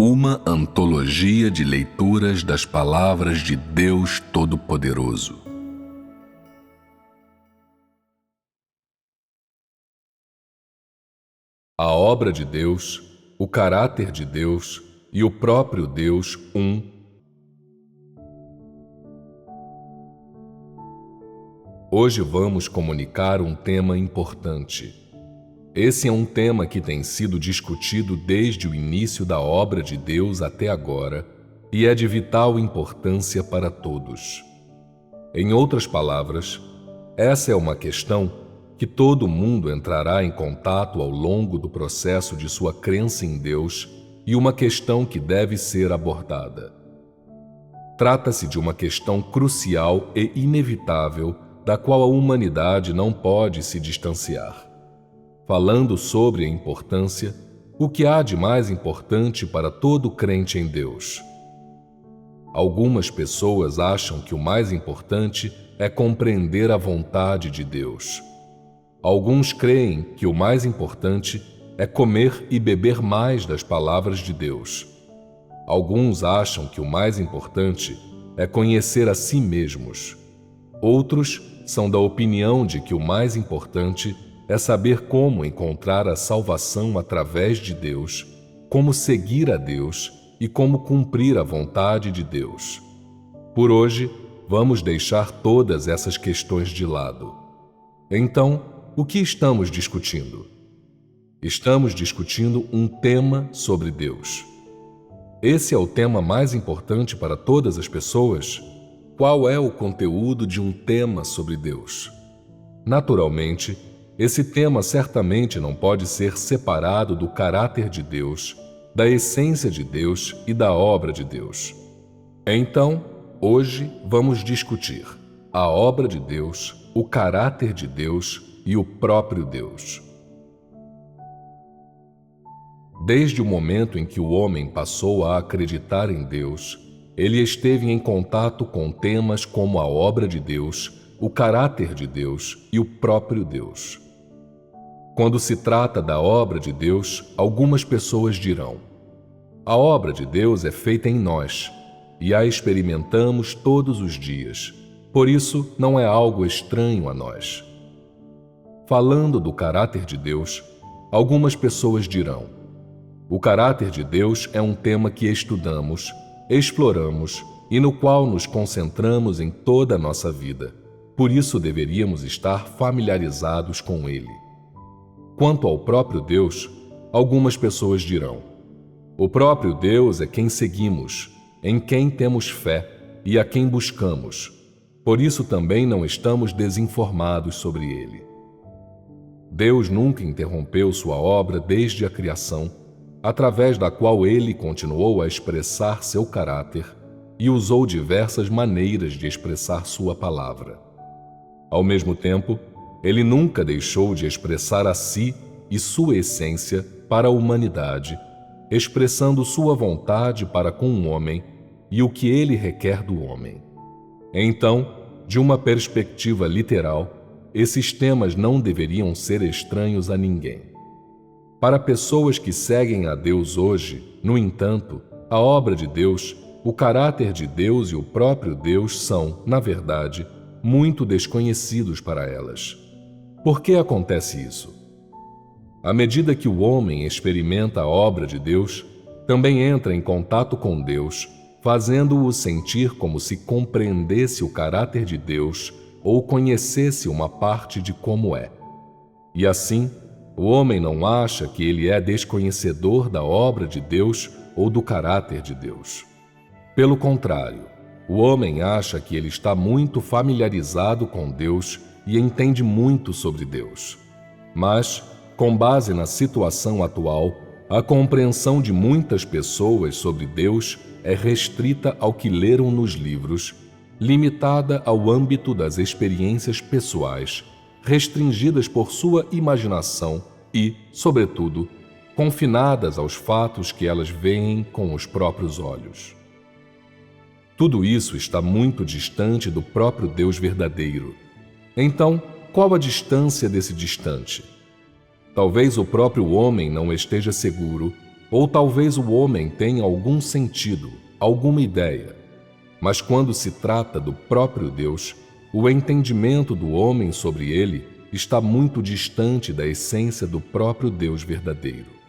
Uma antologia de leituras das palavras de Deus Todo-Poderoso. A obra de Deus, o caráter de Deus e o próprio Deus, um. Hoje vamos comunicar um tema importante. Esse é um tema que tem sido discutido desde o início da obra de Deus até agora e é de vital importância para todos. Em outras palavras, essa é uma questão que todo mundo entrará em contato ao longo do processo de sua crença em Deus e uma questão que deve ser abordada. Trata-se de uma questão crucial e inevitável da qual a humanidade não pode se distanciar. Falando sobre a importância, o que há de mais importante para todo crente em Deus? Algumas pessoas acham que o mais importante é compreender a vontade de Deus. Alguns creem que o mais importante é comer e beber mais das palavras de Deus. Alguns acham que o mais importante é conhecer a si mesmos. Outros são da opinião de que o mais importante é saber como encontrar a salvação através de Deus, como seguir a Deus e como cumprir a vontade de Deus. Por hoje, vamos deixar todas essas questões de lado. Então, o que estamos discutindo? Estamos discutindo um tema sobre Deus. Esse é o tema mais importante para todas as pessoas? Qual é o conteúdo de um tema sobre Deus? Naturalmente, esse tema certamente não pode ser separado do caráter de Deus, da essência de Deus e da obra de Deus. Então, hoje vamos discutir a obra de Deus, o caráter de Deus e o próprio Deus. Desde o momento em que o homem passou a acreditar em Deus, ele esteve em contato com temas como a obra de Deus, o caráter de Deus e o próprio Deus. Quando se trata da obra de Deus, algumas pessoas dirão: a obra de Deus é feita em nós e a experimentamos todos os dias, por isso não é algo estranho a nós. Falando do caráter de Deus, algumas pessoas dirão: o caráter de Deus é um tema que estudamos, exploramos e no qual nos concentramos em toda a nossa vida, por isso deveríamos estar familiarizados com ele. Quanto ao próprio Deus, algumas pessoas dirão: o próprio Deus é quem seguimos, em quem temos fé e a quem buscamos, por isso também não estamos desinformados sobre ele. Deus nunca interrompeu sua obra desde a criação, através da qual ele continuou a expressar seu caráter e usou diversas maneiras de expressar sua palavra. Ao mesmo tempo, ele nunca deixou de expressar a si e sua essência para a humanidade, expressando sua vontade para com o homem e o que ele requer do homem. Então, de uma perspectiva literal, esses temas não deveriam ser estranhos a ninguém. Para pessoas que seguem a Deus hoje, no entanto, a obra de Deus, o caráter de Deus e o próprio Deus são, na verdade, muito desconhecidos para elas. Por que acontece isso? À medida que o homem experimenta a obra de Deus, também entra em contato com Deus, fazendo-o sentir como se compreendesse o caráter de Deus ou conhecesse uma parte de como é. E assim, o homem não acha que ele é desconhecedor da obra de Deus ou do caráter de Deus. Pelo contrário, o homem acha que ele está muito familiarizado com Deus e entende muito sobre Deus. Mas, com base na situação atual, a compreensão de muitas pessoas sobre Deus é restrita ao que leram nos livros, limitada ao âmbito das experiências pessoais, restringidas por sua imaginação e, sobretudo, confinadas aos fatos que elas veem com os próprios olhos. Tudo isso está muito distante do próprio Deus verdadeiro. Então, qual a distância desse distante? Talvez o próprio homem não esteja seguro ou talvez o homem tenha algum sentido, alguma ideia. Mas quando se trata do próprio Deus, o entendimento do homem sobre ele está muito distante da essência do próprio Deus verdadeiro.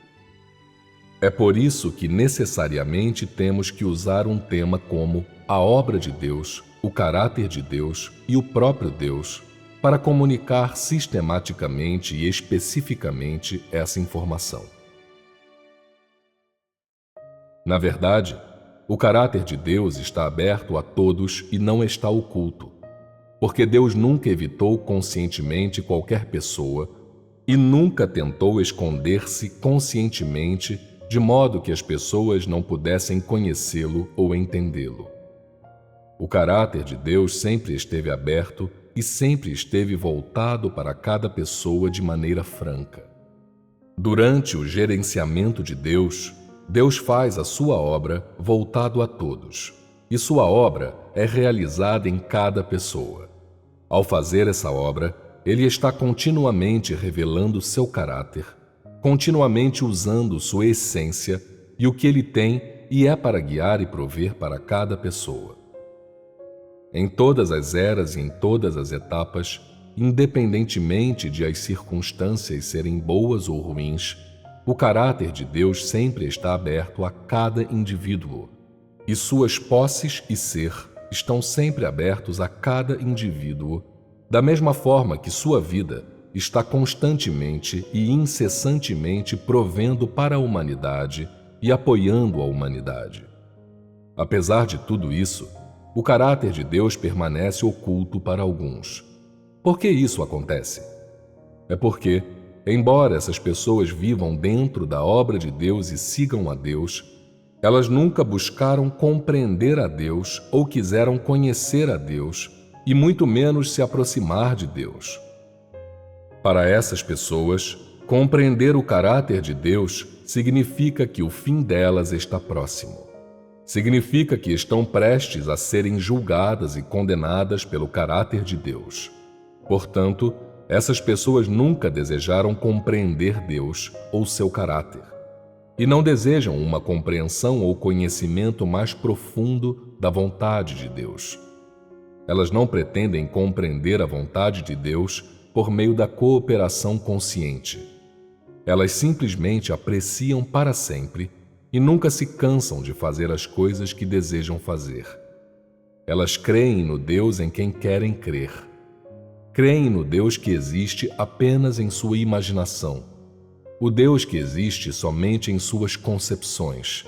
É por isso que necessariamente temos que usar um tema como a obra de Deus, o caráter de Deus e o próprio Deus para comunicar sistematicamente e especificamente essa informação. Na verdade, o caráter de Deus está aberto a todos e não está oculto, porque Deus nunca evitou conscientemente qualquer pessoa e nunca tentou esconder-se conscientemente de modo que as pessoas não pudessem conhecê-lo ou entendê-lo. O caráter de Deus sempre esteve aberto e sempre esteve voltado para cada pessoa de maneira franca. Durante o gerenciamento de Deus, Deus faz a sua obra voltado a todos, e sua obra é realizada em cada pessoa. Ao fazer essa obra, Ele está continuamente revelando seu caráter, continuamente usando sua essência e o que Ele tem e é para guiar e prover para cada pessoa. Em todas as eras e em todas as etapas, independentemente de as circunstâncias serem boas ou ruins, o caráter de Deus sempre está aberto a cada indivíduo, e suas posses e ser estão sempre abertos a cada indivíduo, da mesma forma que sua vida está constantemente e incessantemente provendo para a humanidade e apoiando a humanidade. Apesar de tudo isso, o caráter de Deus permanece oculto para alguns. Por que isso acontece? É porque, embora essas pessoas vivam dentro da obra de Deus e sigam a Deus, elas nunca buscaram compreender a Deus ou quiseram conhecer a Deus, e muito menos se aproximar de Deus. Para essas pessoas, compreender o caráter de Deus significa que o fim delas está próximo. Significa que estão prestes a serem julgadas e condenadas pelo caráter de Deus. Portanto, essas pessoas nunca desejaram compreender Deus ou seu caráter, e não desejam uma compreensão ou conhecimento mais profundo da vontade de Deus. Elas não pretendem compreender a vontade de Deus por meio da cooperação consciente. Elas simplesmente apreciam para sempre e nunca se cansam de fazer as coisas que desejam fazer. Elas creem no Deus em quem querem crer. Creem no Deus que existe apenas em sua imaginação, o Deus que existe somente em suas concepções,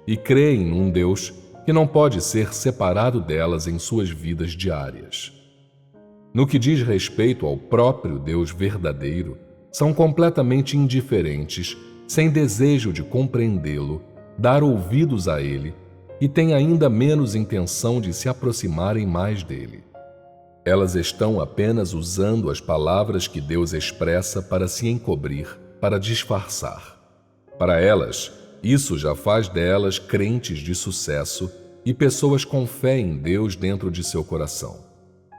e creem num Deus que não pode ser separado delas em suas vidas diárias. No que diz respeito ao próprio Deus verdadeiro, são completamente indiferentes, sem desejo de compreendê-lo, dar ouvidos a ele, e têm ainda menos intenção de se aproximarem mais dele. Elas estão apenas usando as palavras que Deus expressa para se encobrir, para disfarçar. Para elas, isso já faz delas crentes de sucesso e pessoas com fé em Deus dentro de seu coração.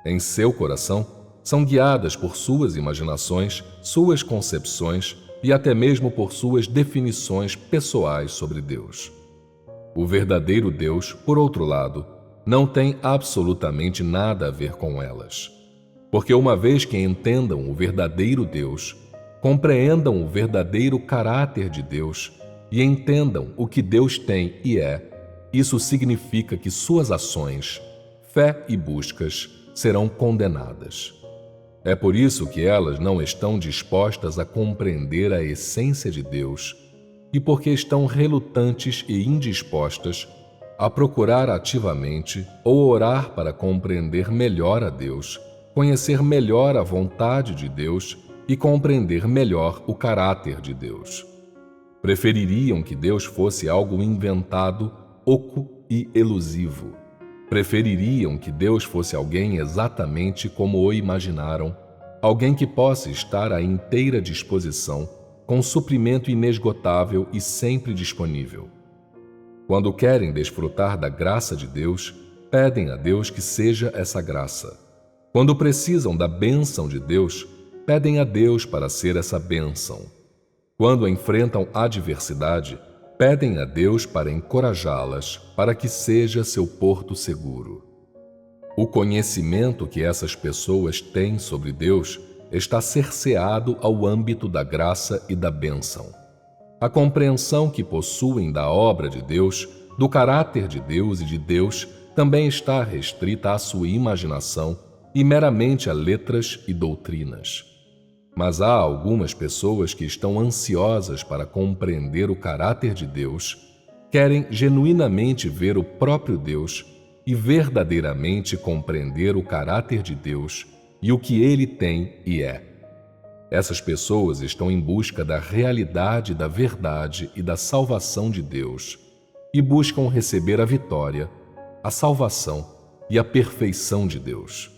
Em seu coração, são guiadas por suas imaginações, suas concepções e até mesmo por suas definições pessoais sobre Deus. O verdadeiro Deus, por outro lado, não tem absolutamente nada a ver com elas. Porque uma vez que entendam o verdadeiro Deus, compreendam o verdadeiro caráter de Deus e entendam o que Deus tem e é, isso significa que suas ações, fé e buscas serão condenadas. É por isso que elas não estão dispostas a compreender a essência de Deus e porque estão relutantes e indispostas a procurar ativamente ou orar para compreender melhor a Deus, conhecer melhor a vontade de Deus e compreender melhor o caráter de Deus. Prefeririam que Deus fosse algo inventado, oco e elusivo. Prefeririam que Deus fosse alguém exatamente como o imaginaram, alguém que possa estar à inteira disposição, com suprimento inesgotável e sempre disponível. Quando querem desfrutar da graça de Deus, pedem a Deus que seja essa graça. Quando precisam da bênção de Deus, pedem a Deus para ser essa bênção. Quando enfrentam adversidade, pedem a Deus para encorajá-las, para que seja seu porto seguro. O conhecimento que essas pessoas têm sobre Deus está cerceado ao âmbito da graça e da bênção. A compreensão que possuem da obra de Deus, do caráter de Deus e de Deus, também está restrita à sua imaginação e meramente a letras e doutrinas. Mas há algumas pessoas que estão ansiosas para compreender o caráter de Deus, querem genuinamente ver o próprio Deus e verdadeiramente compreender o caráter de Deus e o que Ele tem e é. Essas pessoas estão em busca da realidade, da verdade e da salvação de Deus e buscam receber a vitória, a salvação e a perfeição de Deus.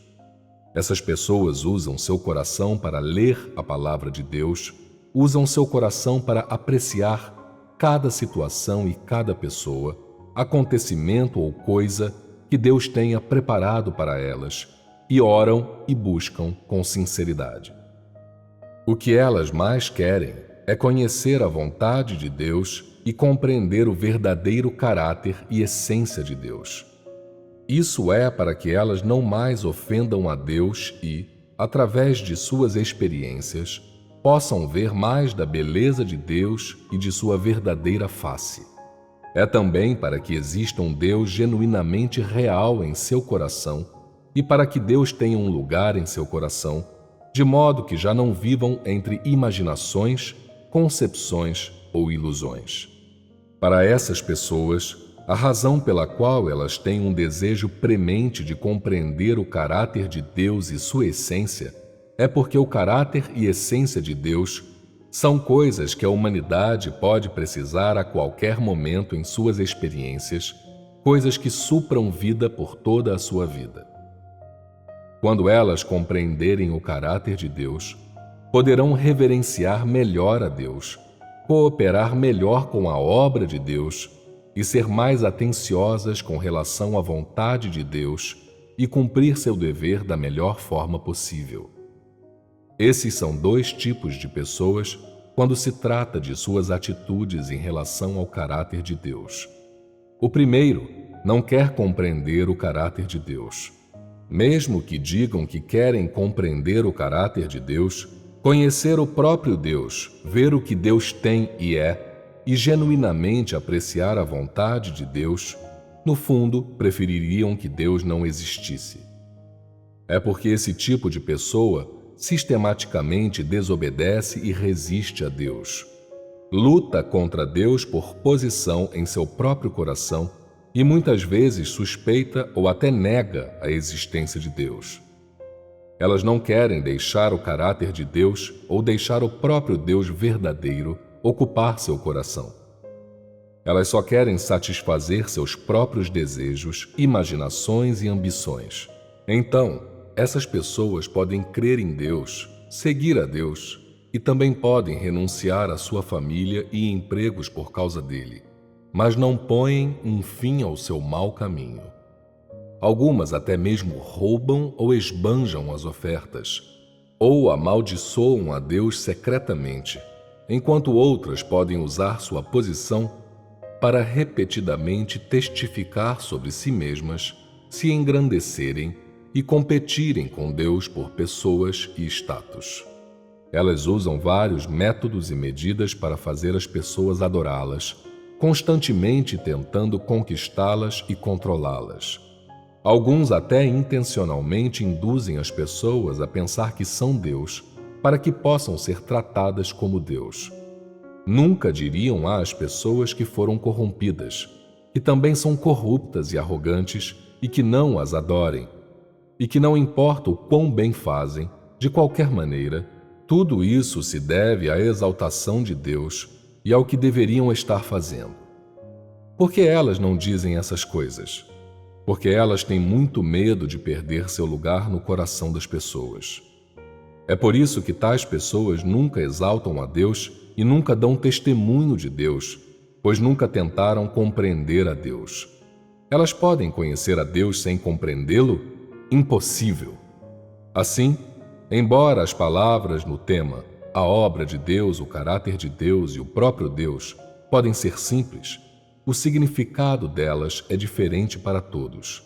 Essas pessoas usam seu coração para ler a palavra de Deus, usam seu coração para apreciar cada situação e cada pessoa, acontecimento ou coisa que Deus tenha preparado para elas, e oram e buscam com sinceridade. O que elas mais querem é conhecer a vontade de Deus e compreender o verdadeiro caráter e essência de Deus. Isso é para que elas não mais ofendam a Deus e, através de suas experiências, possam ver mais da beleza de Deus e de sua verdadeira face. É também para que exista um Deus genuinamente real em seu coração e para que Deus tenha um lugar em seu coração, de modo que já não vivam entre imaginações, concepções ou ilusões. Para essas pessoas, a razão pela qual elas têm um desejo premente de compreender o caráter de Deus e sua essência é porque o caráter e essência de Deus são coisas que a humanidade pode precisar a qualquer momento em suas experiências, coisas que supram vida por toda a sua vida. Quando elas compreenderem o caráter de Deus, poderão reverenciar melhor a Deus, cooperar melhor com a obra de Deus e ser mais atenciosas com relação à vontade de Deus e cumprir seu dever da melhor forma possível. Esses são dois tipos de pessoas quando se trata de suas atitudes em relação ao caráter de Deus. O primeiro não quer compreender o caráter de Deus. Mesmo que digam que querem compreender o caráter de Deus, conhecer o próprio Deus, ver o que Deus tem e é, e genuinamente apreciar a vontade de Deus, no fundo, prefeririam que Deus não existisse. É porque esse tipo de pessoa sistematicamente desobedece e resiste a Deus. Luta contra Deus por posição em seu próprio coração e muitas vezes suspeita ou até nega a existência de Deus. Elas não querem deixar o caráter de Deus ou deixar o próprio Deus verdadeiro ocupar seu coração. Elas só querem satisfazer seus próprios desejos, imaginações e ambições. Então, essas pessoas podem crer em Deus, seguir a Deus e também podem renunciar à sua família e empregos por causa dele, mas não põem um fim ao seu mau caminho. Algumas até mesmo roubam ou esbanjam as ofertas, ou amaldiçoam a Deus secretamente, enquanto outras podem usar sua posição para repetidamente testificar sobre si mesmas, se engrandecerem e competirem com Deus por pessoas e status. Elas usam vários métodos e medidas para fazer as pessoas adorá-las, constantemente tentando conquistá-las e controlá-las. Alguns até intencionalmente induzem as pessoas a pensar que são Deus, para que possam ser tratadas como Deus. Nunca diriam às pessoas que foram corrompidas, que também são corruptas e arrogantes e que não as adorem, e que não importa o quão bem fazem, de qualquer maneira, tudo isso se deve à exaltação de Deus e ao que deveriam estar fazendo. Por que elas não dizem essas coisas? Porque elas têm muito medo de perder seu lugar no coração das pessoas. É por isso que tais pessoas nunca exaltam a Deus e nunca dão testemunho de Deus, pois nunca tentaram compreender a Deus. Elas podem conhecer a Deus sem compreendê-lo? Impossível. Assim, embora as palavras no tema, a obra de Deus, o caráter de Deus e o próprio Deus, podem ser simples, o significado delas é diferente para todos.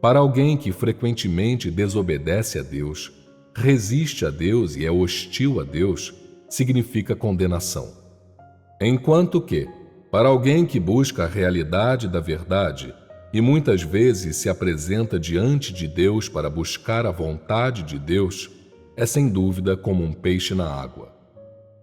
Para alguém que frequentemente desobedece a Deus, resiste a Deus e é hostil a Deus, significa condenação. Enquanto que, para alguém que busca a realidade da verdade e muitas vezes se apresenta diante de Deus para buscar a vontade de Deus, é sem dúvida como um peixe na água.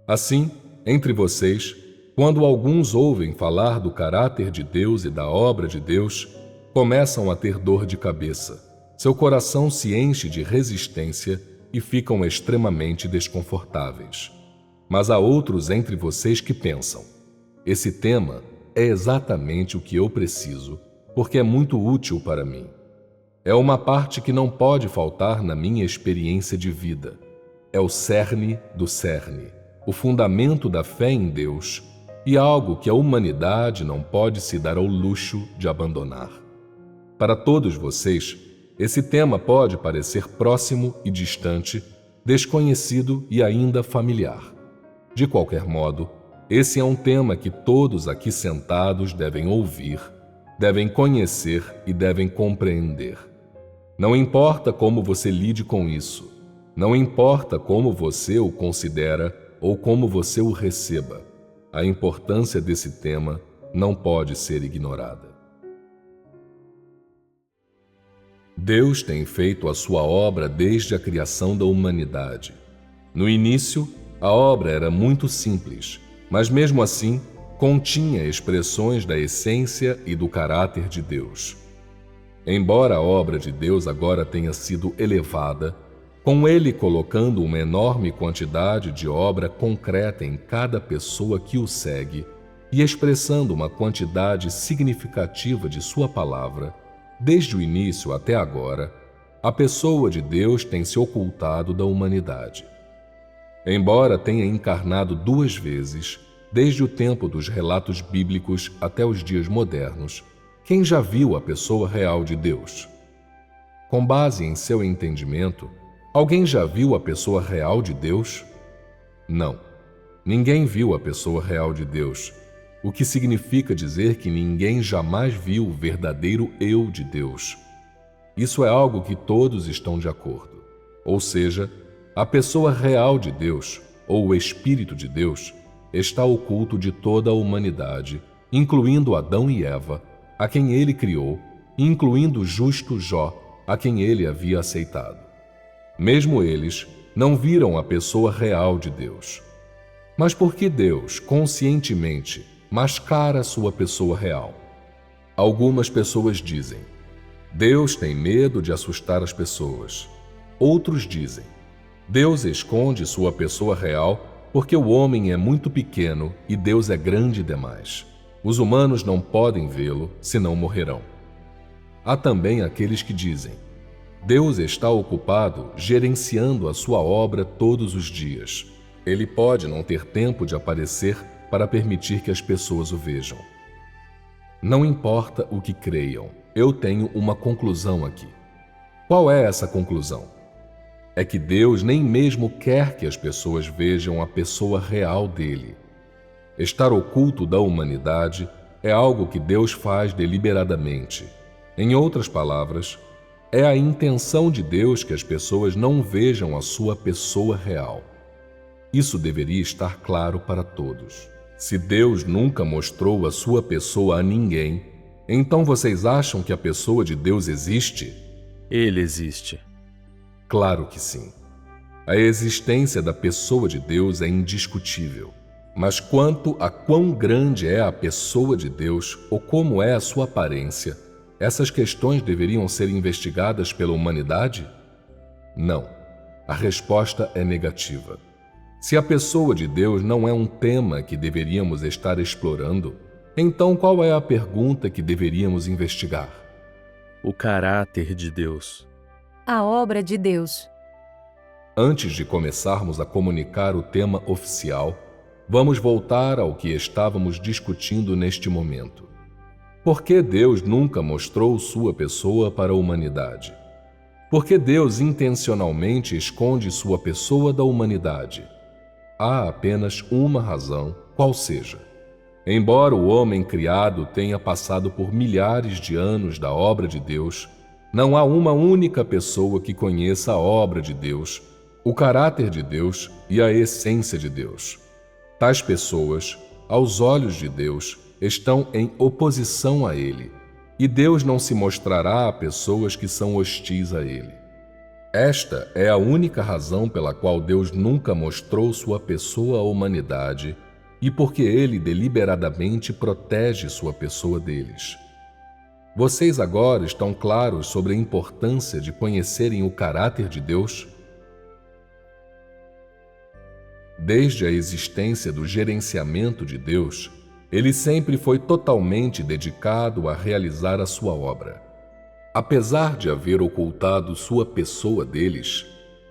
Assim, entre vocês, quando alguns ouvem falar do caráter de Deus e da obra de Deus, começam a ter dor de cabeça. Seu coração se enche de resistência e ficam extremamente desconfortáveis. Mas há outros entre vocês que pensam: esse tema é exatamente o que eu preciso, porque é muito útil para mim. É uma parte que não pode faltar na minha experiência de vida. É o cerne do cerne, o fundamento da fé em Deus, e algo que a humanidade não pode se dar ao luxo de abandonar. Para todos vocês, esse tema pode parecer próximo e distante, desconhecido e ainda familiar. De qualquer modo, esse é um tema que todos aqui sentados devem ouvir, devem conhecer e devem compreender. Não importa como você lide com isso, não importa como você o considera ou como você o receba, a importância desse tema não pode ser ignorada. Deus tem feito a sua obra desde a criação da humanidade. No início, a obra era muito simples, mas mesmo assim, continha expressões da essência e do caráter de Deus. Embora a obra de Deus agora tenha sido elevada, com Ele colocando uma enorme quantidade de obra concreta em cada pessoa que o segue e expressando uma quantidade significativa de sua palavra, desde o início até agora, a pessoa de Deus tem se ocultado da humanidade. Embora tenha encarnado 2 vezes, desde o tempo dos relatos bíblicos até os dias modernos, quem já viu a pessoa real de Deus? Com base em seu entendimento, alguém já viu a pessoa real de Deus? Não. Ninguém viu a pessoa real de Deus, o que significa dizer que ninguém jamais viu o verdadeiro eu de Deus. Isso é algo que todos estão de acordo. Ou seja, a pessoa real de Deus, ou o Espírito de Deus, está oculto de toda a humanidade, incluindo Adão e Eva, a quem ele criou, incluindo o justo Jó, a quem ele havia aceitado. Mesmo eles não viram a pessoa real de Deus. Mas por que Deus, conscientemente, mascara sua pessoa real? Algumas pessoas dizem: Deus tem medo de assustar as pessoas. Outros dizem: Deus esconde sua pessoa real porque o homem é muito pequeno e Deus é grande demais. Os humanos não podem vê-lo, senão morrerão. Há também aqueles que dizem: Deus está ocupado gerenciando a sua obra todos os dias. Ele pode não ter tempo de aparecer para permitir que as pessoas o vejam. Não importa o que creiam, eu tenho uma conclusão aqui. Qual é essa conclusão? É que Deus nem mesmo quer que as pessoas vejam a pessoa real dele. Estar oculto da humanidade é algo que Deus faz deliberadamente. Em outras palavras, é a intenção de Deus que as pessoas não vejam a sua pessoa real. Isso deveria estar claro para todos. Se Deus nunca mostrou a sua pessoa a ninguém, então vocês acham que a pessoa de Deus existe? Ele existe. Claro que sim. A existência da pessoa de Deus é indiscutível. Mas quanto a quão grande é a pessoa de Deus ou como é a sua aparência, essas questões deveriam ser investigadas pela humanidade? Não. A resposta é negativa. Se a pessoa de Deus não é um tema que deveríamos estar explorando, então qual é a pergunta que deveríamos investigar? O caráter de Deus. A obra de Deus. Antes de começarmos a comunicar o tema oficial, vamos voltar ao que estávamos discutindo neste momento. Por que Deus nunca mostrou sua pessoa para a humanidade? Por que Deus intencionalmente esconde sua pessoa da humanidade? Há apenas uma razão, qual seja. Embora o homem criado tenha passado por milhares de anos da obra de Deus, não há uma única pessoa que conheça a obra de Deus, o caráter de Deus e a essência de Deus. Tais pessoas, aos olhos de Deus, estão em oposição a Ele, e Deus não se mostrará a pessoas que são hostis a Ele. Esta é a única razão pela qual Deus nunca mostrou sua pessoa à humanidade e porque Ele deliberadamente protege sua pessoa deles. Vocês agora estão claros sobre a importância de conhecerem o caráter de Deus? Desde a existência do gerenciamento de Deus, Ele sempre foi totalmente dedicado a realizar a sua obra. Apesar de haver ocultado sua pessoa deles,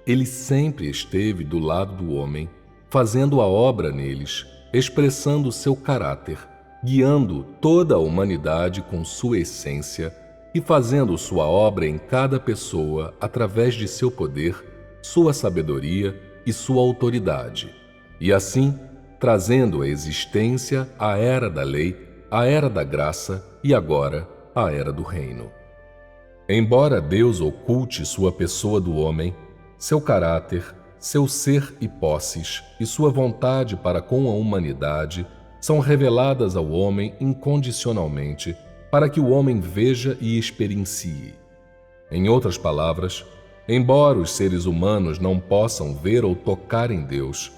Ele sempre esteve do lado do homem, fazendo a obra neles, expressando seu caráter, guiando toda a humanidade com sua essência e fazendo sua obra em cada pessoa através de seu poder, sua sabedoria e sua autoridade, e assim trazendo à existência a era da lei, a era da graça e agora a era do reino. Embora Deus oculte sua pessoa do homem, seu caráter, seu ser e posses e sua vontade para com a humanidade são reveladas ao homem incondicionalmente para que o homem veja e experiencie. Em outras palavras, embora os seres humanos não possam ver ou tocar em Deus,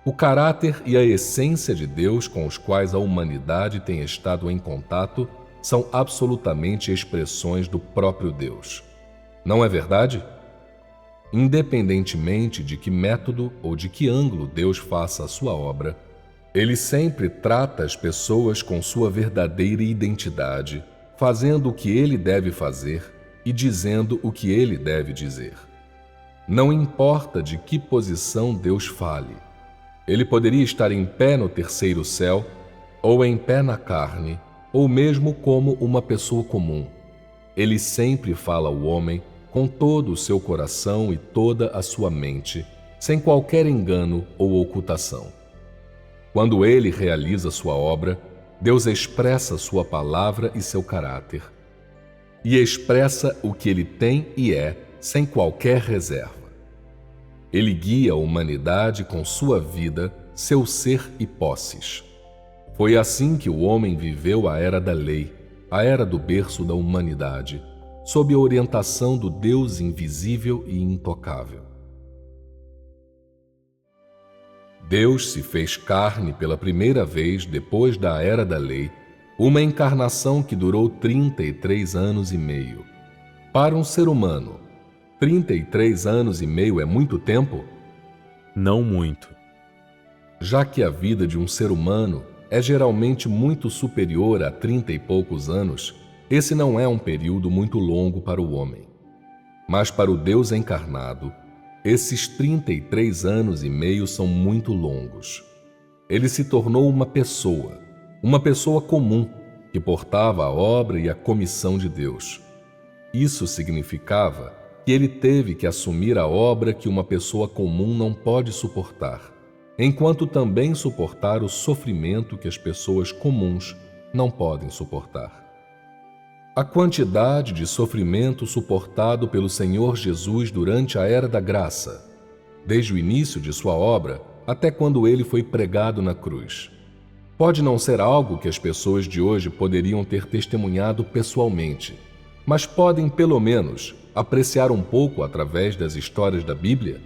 o caráter e a essência de Deus com os quais a humanidade tem estado em contato são absolutamente expressões do próprio Deus. Não é verdade? Independentemente de que método ou de que ângulo Deus faça a sua obra, Ele sempre trata as pessoas com sua verdadeira identidade, fazendo o que Ele deve fazer e dizendo o que Ele deve dizer. Não importa de que posição Deus fale. Ele poderia estar em pé no terceiro céu, ou em pé na carne, ou mesmo como uma pessoa comum. Ele sempre fala ao homem com todo o seu coração e toda a sua mente, sem qualquer engano ou ocultação. Quando Ele realiza sua obra, Deus expressa sua palavra e seu caráter, e expressa o que Ele tem e é, sem qualquer reserva. Ele guia a humanidade com sua vida, seu ser e posses. Foi assim que o homem viveu a era da lei, a era do berço da humanidade, sob a orientação do Deus invisível e intocável. Deus se fez carne pela primeira vez depois da era da lei, uma encarnação que durou 33 anos e meio. Para um ser humano, 33 anos e meio é muito tempo? Não muito. Já que a vida de um ser humano é geralmente muito superior a 30 e poucos anos, esse não é um período muito longo para o homem. Mas para o Deus encarnado, esses 33 anos e meio são muito longos. Ele se tornou uma pessoa comum, que portava a obra e a comissão de Deus. Isso significava que ele teve que assumir a obra que uma pessoa comum não pode suportar, enquanto também suportar o sofrimento que as pessoas comuns não podem suportar. A quantidade de sofrimento suportado pelo Senhor Jesus durante a Era da Graça, desde o início de sua obra até quando ele foi pregado na cruz, pode não ser algo que as pessoas de hoje poderiam ter testemunhado pessoalmente, mas podem, pelo menos, apreciar um pouco através das histórias da Bíblia?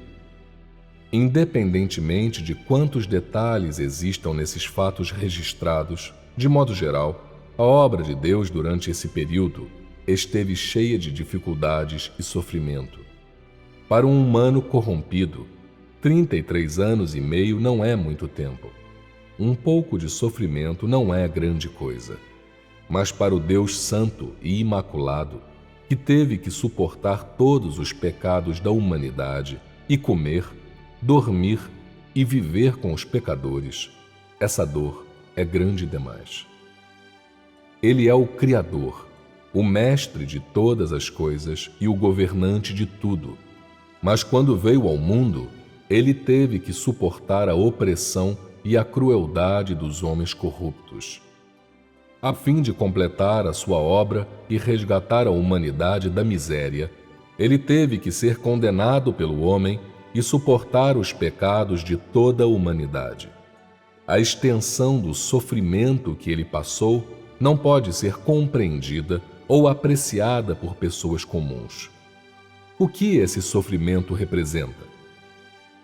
Independentemente de quantos detalhes existam nesses fatos registrados, de modo geral, a obra de Deus durante esse período esteve cheia de dificuldades e sofrimento. Para um humano corrompido, 33 anos e meio não é muito tempo. Um pouco de sofrimento não é grande coisa. Mas para o Deus Santo e Imaculado, que teve que suportar todos os pecados da humanidade e comer, dormir e viver com os pecadores, essa dor é grande demais. Ele é o Criador, o mestre de todas as coisas e o governante de tudo. Mas quando veio ao mundo, ele teve que suportar a opressão e a crueldade dos homens corruptos. A fim de completar a sua obra e resgatar a humanidade da miséria, ele teve que ser condenado pelo homem e suportar os pecados de toda a humanidade. A extensão do sofrimento que ele passou não pode ser compreendida ou apreciada por pessoas comuns. O que esse sofrimento representa?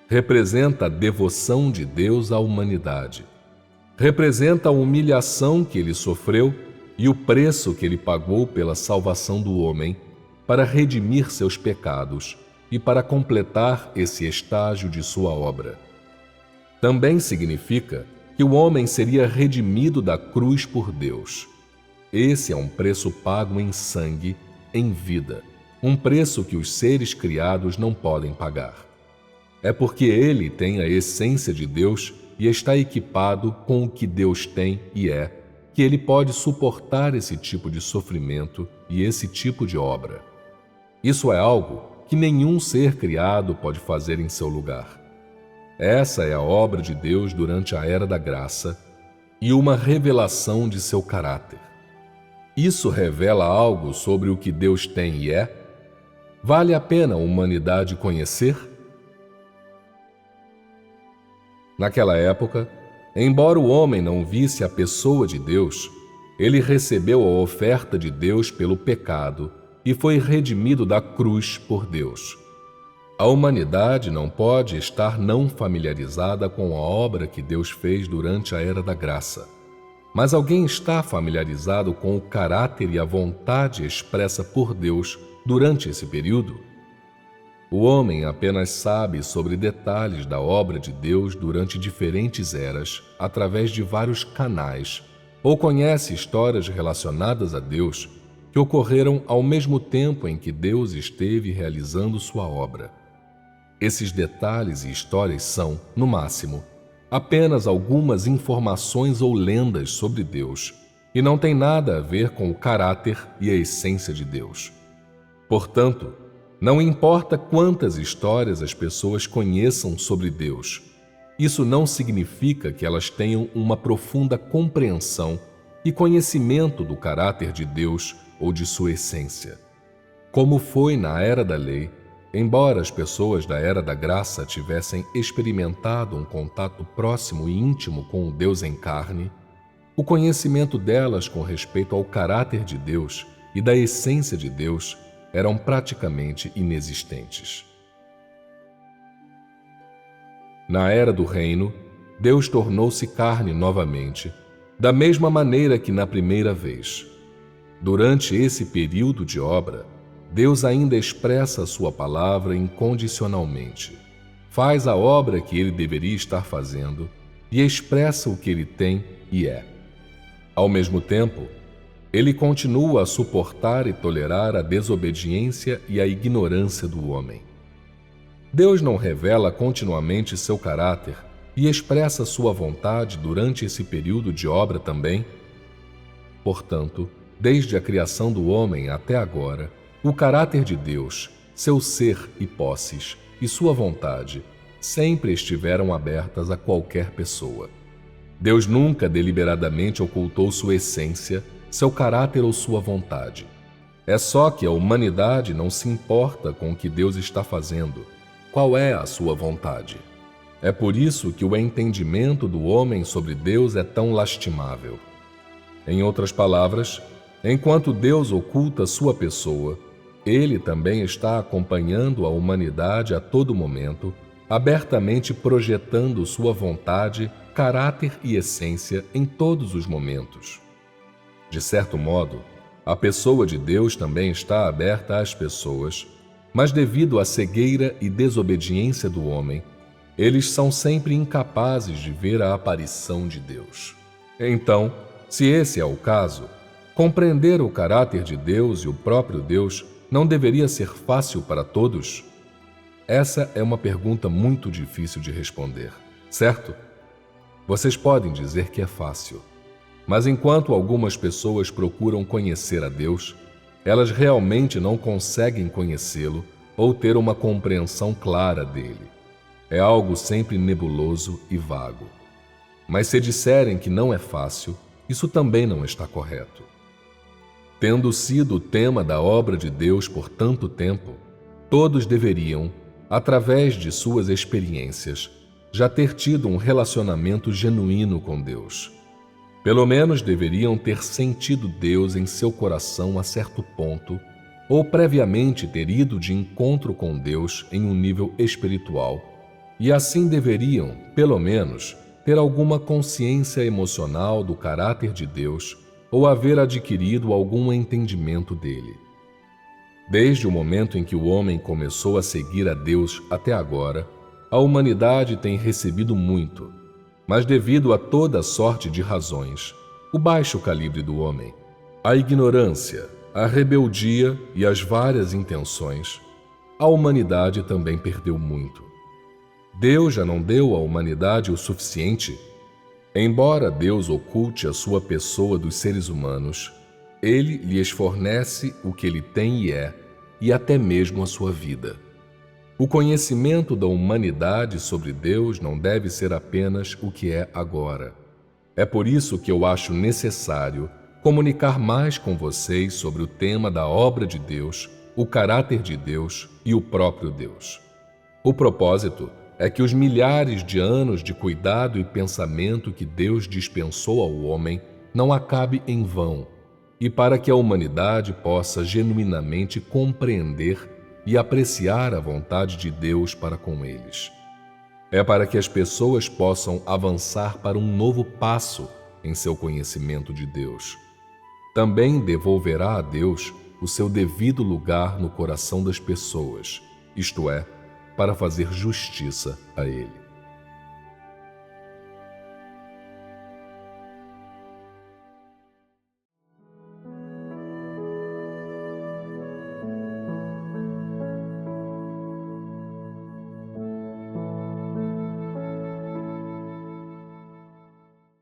Representa a devoção de Deus à humanidade. Representa a humilhação que ele sofreu e o preço que ele pagou pela salvação do homem para redimir seus pecados e para completar esse estágio de sua obra. Também significa que o homem seria redimido da cruz por Deus. Esse é um preço pago em sangue, em vida, um preço que os seres criados não podem pagar. É porque ele tem a essência de Deus e está equipado com o que Deus tem e é, que ele pode suportar esse tipo de sofrimento e esse tipo de obra. Isso é algo que nenhum ser criado pode fazer em seu lugar. Essa é a obra de Deus durante a Era da Graça e uma revelação de seu caráter. Isso revela algo sobre o que Deus tem e é? Vale a pena a humanidade conhecer? Naquela época, embora o homem não visse a pessoa de Deus, ele recebeu a oferta de Deus pelo pecado e foi redimido da cruz por Deus. A humanidade não pode estar não familiarizada com a obra que Deus fez durante a Era da Graça. Mas alguém está familiarizado com o caráter e a vontade expressa por Deus durante esse período? O homem apenas sabe sobre detalhes da obra de Deus durante diferentes eras, através de vários canais, ou conhece histórias relacionadas a Deus que ocorreram ao mesmo tempo em que Deus esteve realizando sua obra. Esses detalhes e histórias são, no máximo, apenas algumas informações ou lendas sobre Deus, e não tem nada a ver com o caráter e a essência de Deus. Portanto, não importa quantas histórias as pessoas conheçam sobre Deus, isso não significa que elas tenham uma profunda compreensão e conhecimento do caráter de Deus ou de sua essência. Como foi na Era da Lei, embora as pessoas da Era da Graça tivessem experimentado um contato próximo e íntimo com o Deus em carne, o conhecimento delas com respeito ao caráter de Deus e da essência de Deus eram praticamente inexistentes. Na Era do Reino, Deus tornou-se carne novamente, da mesma maneira que na primeira vez. Durante esse período de obra, Deus ainda expressa a sua palavra incondicionalmente, faz a obra que ele deveria estar fazendo e expressa o que ele tem e é. Ao mesmo tempo, ele continua a suportar e tolerar a desobediência e a ignorância do homem. Deus não revela continuamente seu caráter e expressa sua vontade durante esse período de obra também? Portanto, desde a criação do homem até agora, o caráter de Deus, seu ser e posses, e sua vontade, sempre estiveram abertas a qualquer pessoa. Deus nunca deliberadamente ocultou sua essência, seu caráter ou sua vontade. É só que a humanidade não se importa com o que Deus está fazendo, qual é a sua vontade. É por isso que o entendimento do homem sobre Deus é tão lastimável. Em outras palavras, enquanto Deus oculta sua pessoa, ele também está acompanhando a humanidade a todo momento, abertamente projetando sua vontade, caráter e essência em todos os momentos. De certo modo, a pessoa de Deus também está aberta às pessoas, mas devido à cegueira e desobediência do homem, eles são sempre incapazes de ver a aparição de Deus. Então, se esse é o caso, compreender o caráter de Deus e o próprio Deus não deveria ser fácil para todos? Essa é uma pergunta muito difícil de responder, certo? Vocês podem dizer que é fácil, mas enquanto algumas pessoas procuram conhecer a Deus, elas realmente não conseguem conhecê-lo ou ter uma compreensão clara dele. É algo sempre nebuloso e vago. Mas se disserem que não é fácil, isso também não está correto. Tendo sido o tema da obra de Deus por tanto tempo, todos deveriam, através de suas experiências, já ter tido um relacionamento genuíno com Deus. Pelo menos deveriam ter sentido Deus em seu coração a certo ponto, ou previamente ter ido de encontro com Deus em um nível espiritual, e assim deveriam, pelo menos, ter alguma consciência emocional do caráter de Deus ou haver adquirido algum entendimento dele. Desde o momento em que o homem começou a seguir a Deus até agora, a humanidade tem recebido muito, mas devido a toda sorte de razões, o baixo calibre do homem, a ignorância, a rebeldia e as várias intenções, a humanidade também perdeu muito. Deus já não deu à humanidade o suficiente? Embora Deus oculte a sua pessoa dos seres humanos, Ele lhes fornece o que Ele tem e é, e até mesmo a sua vida. O conhecimento da humanidade sobre Deus não deve ser apenas o que é agora. É por isso que eu acho necessário comunicar mais com vocês sobre o tema da obra de Deus, o caráter de Deus e o próprio Deus. O propósito é que os milhares de anos de cuidado e pensamento que Deus dispensou ao homem não acabe em vão, e para que a humanidade possa genuinamente compreender e apreciar a vontade de Deus para com eles. É para que as pessoas possam avançar para um novo passo em seu conhecimento de Deus. Também devolverá a Deus o seu devido lugar no coração das pessoas, isto é, para fazer justiça a Ele.